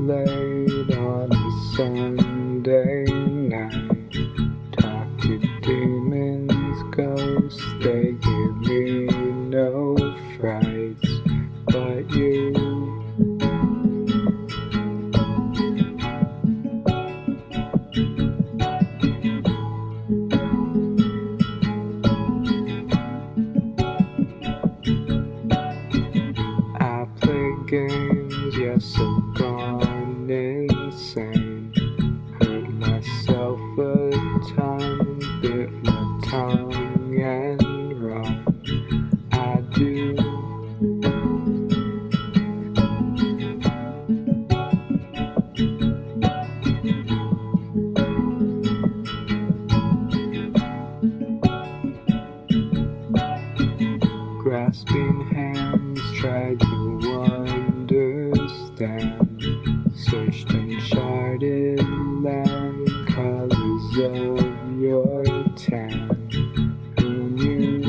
late on a Sunday night. Talk to demons, ghosts, they give me no frights, but you. I play games, yes, I've gone insane. Hurt myself a time, bit my tongue and wrong. I do. Grasping hands, tried to understand. Searched uncharted land, colors of your tan. Who knew?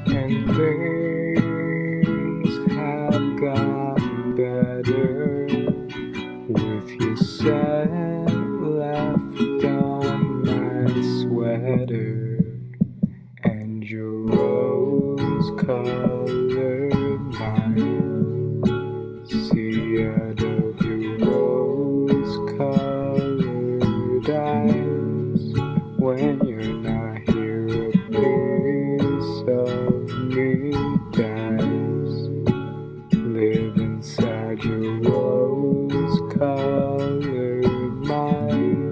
And things have gotten better with your scent left on my sweater and your rose-colored mind. See out of your rose-colored eyes. When you're not here, a piece of me dies. Live inside your rose-colored mind.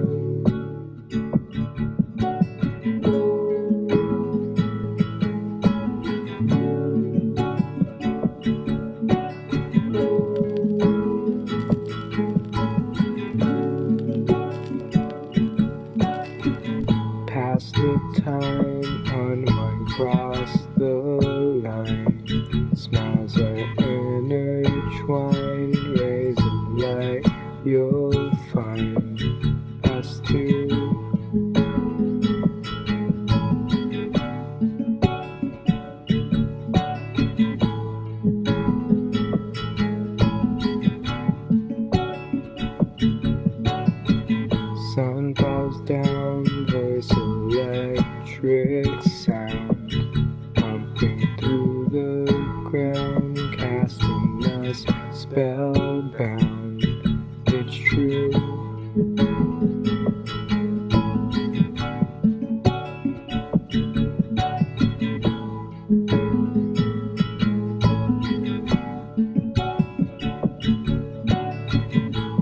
Pass the time, unwind, cross the line. Smiles are intertwined, rays of light, you'll find us two. Sun falls down, voice electric sound, pumping through the ground, casting us spellbound. It's true.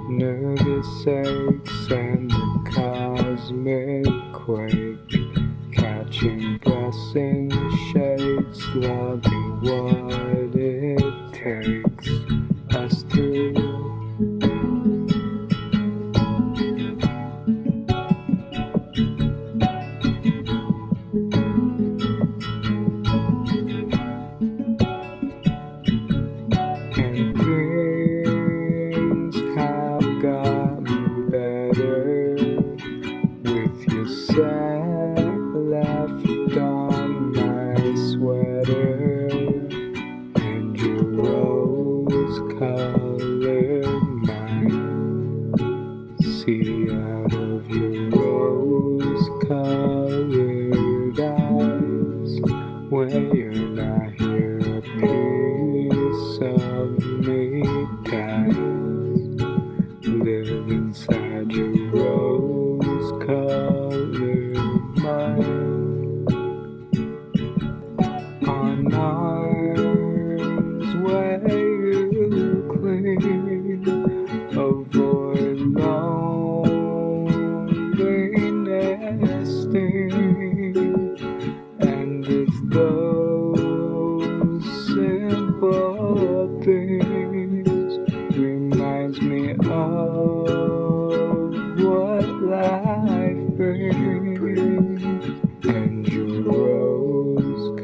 Nervous aches and the cosmic quake, catching breaths in shakes, loving what it takes us through. And things have gotten better with your scent left on my sweater and your rose-colored mind. See out of your rose-colored eyes. When you're not here, a piece of me dies. Live inside your rose-colored mind. On arms where you cling, avoid loneliness sting, and it's those simple things reminds me of what life brings. And your rose-colored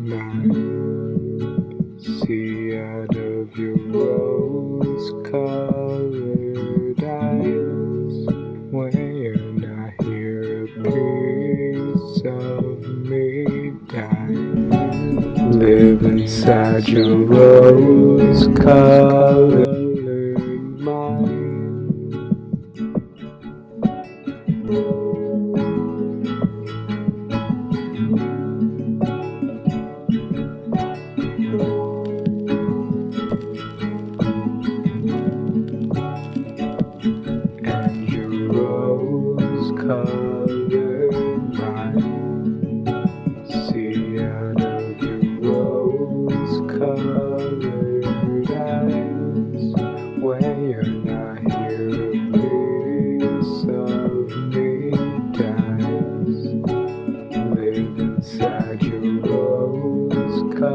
mind. See out of your rose-colored eyes. live inside your rose-colored mind. And your rose-colored mind. See out of your rose-colored eyes. When you're not here, a piece of me dies. Live inside your rose-colored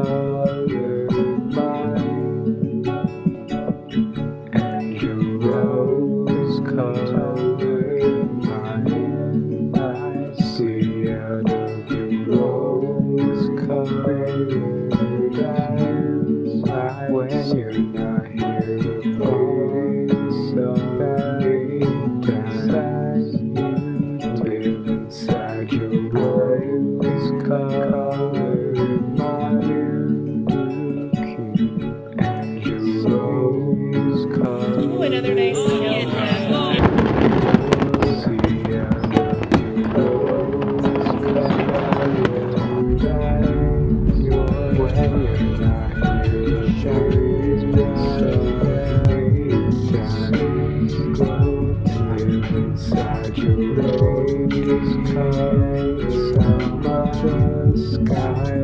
mind. And your rose-colored mind. I see out of your rose-colored eyes. When you're not here, a piece of me dies. Live inside your rose-colored mind. And your rose-colored Ooh, another nice mind. Inside your rose-colored sky.